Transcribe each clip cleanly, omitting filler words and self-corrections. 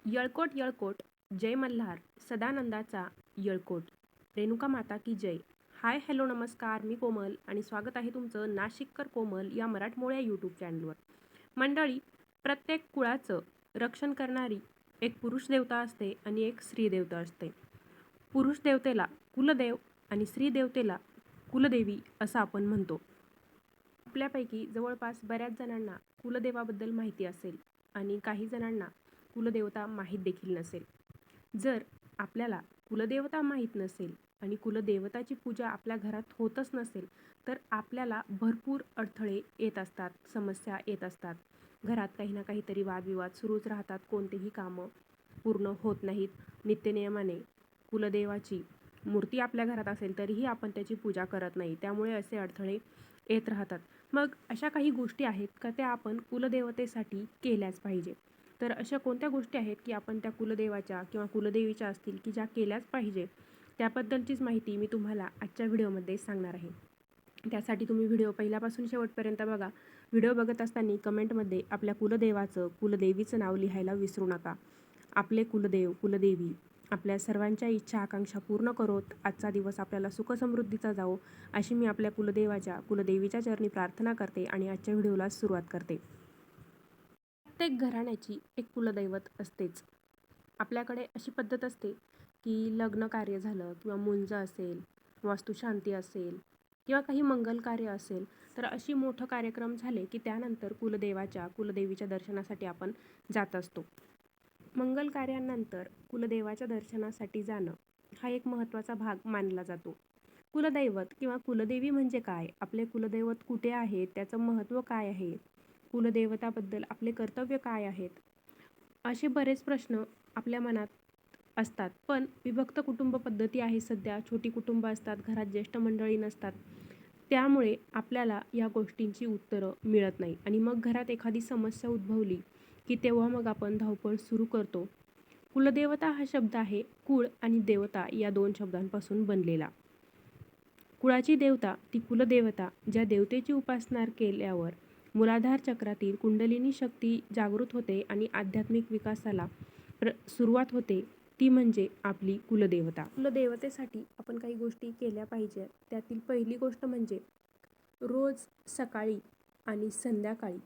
यळकोट यळकोट जय मल्हार सदानंदाचा यळकोट रेणुका माता की जय. Hi hello नमस्कार, मी कोमल आणि स्वागत आहे तुमचं नाशिककर कोमल या मराठमोळ्या यूट्यूब चॅनलवर. मंडळी, प्रत्येक कुळाचं रक्षण करणारी एक पुरुष देवता असते आणि एक स्त्री देवता असते. पुरुष देवतेला कुलदेव आणि स्त्री देवतेला कुलदेवी असं आपण म्हणतो. आपल्यापैकी जवळपास बऱ्याच जणांना कुलदेवाबद्दल माहिती असेल आणि काही जणांना कुलदेवता माहीत देखील नसेल. जर आपल्याला कुलदेवता माहीत नसेल आणि कुलदेवताची पूजा आपल्या घरात होतच नसेल तर आपल्याला भरपूर अडथळे येत असतात, समस्या येत असतात. घरात काही ना काहीतरी वादविवाद सुरूच राहतात, कोणतेही कामं पूर्ण होत नाहीत. नित्यनियमाने कुलदेवाची मूर्ती आपल्या घरात असेल तरीही आपण त्याची पूजा करत नाही, त्यामुळे असे अडथळे येत राहतात. मग अशा काही गोष्टी आहेत का त्या आपण कुलदेवतेसाठी केल्याच पाहिजे. तर अशा कोणत्या गोष्टी आहेत की आपण त्या कुलदेवाच्या किंवा कुलदेवीच्या असतील की ज्या केल्याच पाहिजे, त्याबद्दलचीच माहिती मी तुम्हाला आजच्या व्हिडिओमध्ये सांगणार आहे. त्यासाठी तुम्ही व्हिडिओ पहिल्यापासून शेवटपर्यंत बघा. व्हिडिओ बघत असताना कमेंटमध्ये आपल्या कुलदेवाचं कुलदेवीचं नाव लिहायला विसरू नका. आपले कुलदेव कुलदेवी आपल्या सर्वांच्या इच्छा आकांक्षा पूर्ण करोत. आजचा दिवस आपल्याला सुखसमृद्धीचा जावो अशी मी आपल्या कुलदेवाच्या कुलदेवीच्या चरणी प्रार्थना करते आणि आजच्या व्हिडिओला सुरुवात करते. प्रत्येक घराण्याची एक कुलदैवत असतेच. आपल्याकडे अशी पद्धत असते की लग्न कार्य झालं किंवा मुंज असेल, वास्तुशांती असेल किंवा काही मंगल कार्य असेल तर अशी मोठं कार्यक्रम झाले की त्यानंतर कुलदेवाच्या कुलदेवीच्या दर्शनासाठी आपण जात असतो. मंगल कार्यानंतर कुलदेवाच्या दर्शनासाठी जाणं हा एक महत्त्वाचा भाग मानला जातो. कुलदैवत किंवा कुलदेवी म्हणजे काय, आपले कुलदैवत कुठे आहे, त्याचं महत्त्व काय आहे, कुलदेवताबद्दल आपले कर्तव्य काय आहेत, असे बरेच प्रश्न आपल्या मनात असतात. पण विभक्त कुटुंब पद्धती आहे सध्या, छोटी कुटुंब असतात, घरात ज्येष्ठ मंडळी नसतात, त्यामुळे आपल्याला या गोष्टींची उत्तरं मिळत नाही आणि मग घरात एखादी समस्या उद्भवली की तेव्हा मग आपण धावपळ सुरू करतो. कुलदेवता हा शब्द आहे कुळ आणि देवता या दोन शब्दांपासून बनलेला. कुळाची देवता ती कुलदेवता ज्या देवतेची उपासना केल्यावर मूलाधार चक्रातील कुंडलिनी शक्ती जागृत होते आणि आध्यात्मिक विकासाला सुरुवात होते, ती म्हणजे आपली कुलदेवता. कुलदेवतेसाठी आपण काही गोष्टी केल्या पाहिजे. त्यातील पहिली गोष्ट म्हणजे रोज सकाळी आणि संध्याकाळी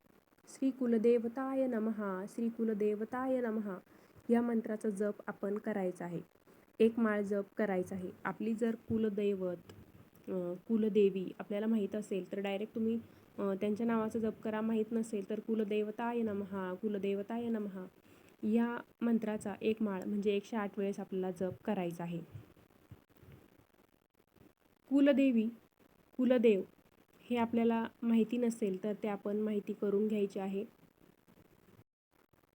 श्री कुलदेवताय नमः, श्री कुलदेवताय नमः या मंत्राचा जप आपण करायचा आहे. एक माळ जप करायचा आहे. आपली जर कुलदैवत कुलदेवी आपल्याला माहीत असेल तर डायरेक्ट तुम्ही त्यांच्या नावाचा जप करा. माहीत नसेल तर कुलदेवताय नमः कुलदेवताय नमः या मंत्राचा एक माळ म्हणजे 108 वेळेस आपल्याला जप करायचा आहे. कुलदेवी कुलदेव हे आपल्याला माहिती नसेल तर ते आपण माहिती करून घ्यायची आहे.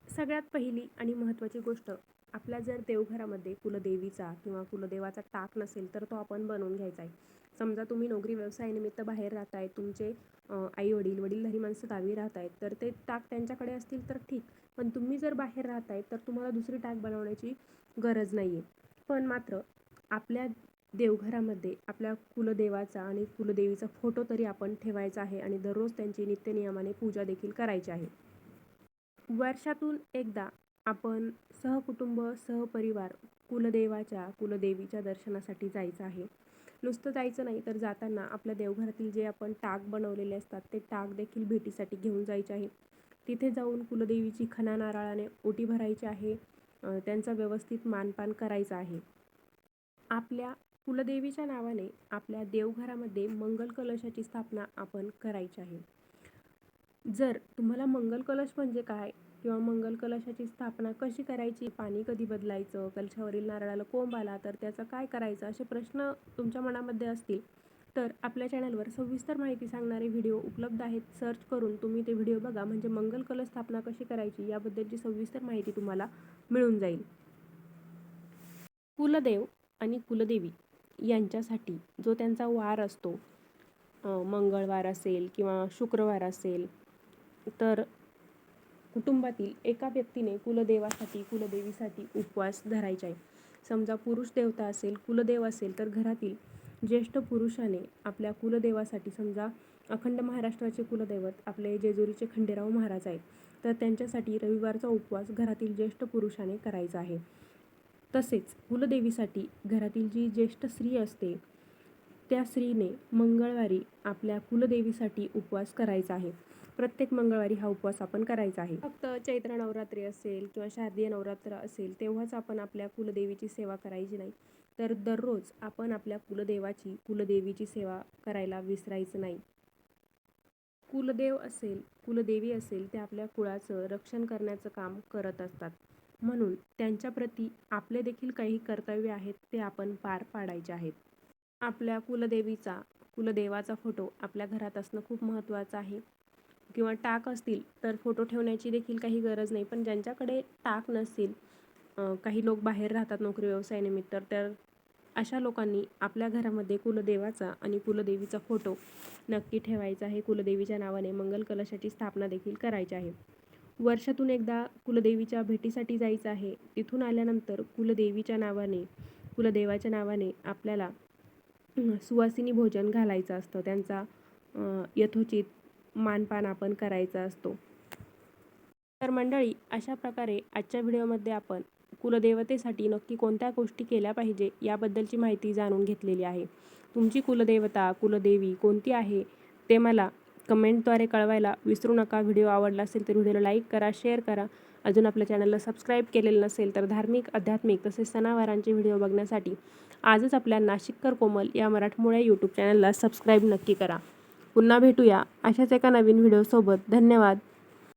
सगळ्यात पहिली आणि महत्त्वाची गोष्ट, आपल्या जर देवघरामध्ये कुलदेवीचा किंवा कुलदेवाचा टाक नसेल तर तो आपण बनवून घ्यायचा आहे. समजा तुम्ही नोकरी व्यवसायानिमित्त बाहेर राहत आहे, तुमचे आई वडील वडीलधारी माणसं गावी राहत आहेत तर ते टाक त्यांच्याकडे असतील तर ठीक, पण तुम्ही जर बाहेर राहत आहे तर तुम्हाला दुसरी टाक बनवण्याची गरज नाही आहे. पण मात्र आपल्या देवघरामध्ये आपल्या कुलदेवाचा आणि कुलदेवीचा फोटो तरी आपण ठेवायचा आहे आणि दररोज त्यांची नित्यनियमाने पूजा देखील करायची आहे. वर्षातून एकदा आपण सहकुटुंब सहपरिवार कुलदेवाच्या कुलदेवीच्या दर्शनासाठी जायचं आहे. नुसतं जायचं नाही तर जाताना आपल्या देवघरातील जे आपण टाक बनवलेले असतात ते टाक देखील भेटीसाठी घेऊन जायचे आहे. तिथे जाऊन कुलदेवीची खणा नारळाने ओटी भरायची आहे. त्यांचा व्यवस्थित मानपान करायचा आहे. आपल्या कुलदेवीच्या नावाने आपल्या देवघरामध्ये मंगल कलशाची स्थापना आपण करायची आहे. जर तुम्हाला मंगल कलश म्हणजे काय किंवा मंगल कलशाची स्थापना कशी करायची, पाणी कधी बदलायचं, कलशावरील नारळाला कोंब आला तर त्याचं काय करायचं, असे प्रश्न तुमच्या मनामध्ये असतील तर आपल्या चॅनलवर सविस्तर माहिती सांगणारे व्हिडिओ उपलब्ध आहेत. सर्च करून तुम्ही ते व्हिडिओ बघा, म्हणजे मंगल कलश स्थापना कशी करायची याबद्दलची सविस्तर माहिती तुम्हाला मिळून जाईल. कुलदेव आणि कुलदेवी यांच्यासाठी जो त्यांचा वार असतो, मंगळवार असेल किंवा शुक्रवार असेल, तर कुटुंबातील एका व्यक्तीने कुलदेवासाठी कुलदेवीसाठी उपवास धरायचा आहे. समजा पुरुष देवता असेल, कुलदेव असेल तर घरातील ज्येष्ठ पुरुषाने आपल्या कुलदेवासाठी, समजा अखंड महाराष्ट्राचे कुलदैवत आपले जेजुरीचे खंडेराव महाराज आहेत, तर त्यांच्यासाठी रविवारचा उपवास घरातील ज्येष्ठ पुरुषाने करायचा आहे. तसेच कुलदेवीसाठी घरातील जी ज्येष्ठ स्त्री असते त्या स्त्रीने मंगळवारी आपल्या कुलदेवीसाठी उपवास करायचा आहे. प्रत्येक मंगळवारी हा उपवास आपण करायचा आहे. फक्त चैत्र नवरात्री असेल किंवा शारदीय नवरात्र असेल तेव्हाच आपण आपल्या कुलदेवीची सेवा करायची नाही, तर दररोज आपण आपल्या कुलदेवीची सेवा करायला विसरायचं नाही. कुलदेव असेल, कुलदेवी असेल, ते आपल्या कुळाचं रक्षण करण्याचं काम करत असतात. म्हणून त्यांच्याप्रती आपले देखील काही कर्तव्य आहेत ते आपण पार पाडायचे आहेत. आपल्या कुलदेवाचा फोटो आपल्या घरात असणं खूप महत्त्वाचं आहे. किंवा टाक असतील तर फोटो ठेवण्याची देखील काही गरज नाही, पण ज्यांच्याकडे टाक नसतील, काही लोक बाहेर राहतात नोकरी व्यवसायानिमित्त, तर अशा लोकांनी आपल्या घरामध्ये कुलदेवाचा आणि कुलदेवीचा फोटो नक्की ठेवायचा आहे. कुलदेवीच्या नावाने मंगल कलशाची स्थापना देखील करायची आहे. वर्षातून एकदा कुलदेवीच्या भेटीसाठी जायचं आहे. तिथून आल्यानंतर कुलदेवाच्या नावाने आपल्याला सुवासिनी भोजन घालायचं असतं. त्यांचा यथोचित मानपान आपण करायचा असतो. तर मंडळी, अशा प्रकारे आजच्या व्हिडिओमध्ये आपण कुलदेवतेसाठी नक्की कोणत्या गोष्टी केल्या पाहिजे याबद्दलची माहिती जाणून घेतलेली आहे. तुमची कुलदेवी कोणती आहे ते मला कमेंटद्वारे कळवायला विसरू नका. व्हिडिओ आवडला असेल तर व्हिडिओला लाईक करा, शेअर करा. अजून आपल्या चॅनलला सबस्क्राईब केलेलं नसेल तर धार्मिक, आध्यात्मिक तसेच सणावारांचे व्हिडिओ बघण्यासाठी आजच आपल्या नाशिककर कोमल या मराठमोळ्या यूट्यूब चॅनलला सबस्क्राईब नक्की करा. पुन्हा भेटूया अशाच एका नवीन व्हिडिओसोबत. धन्यवाद.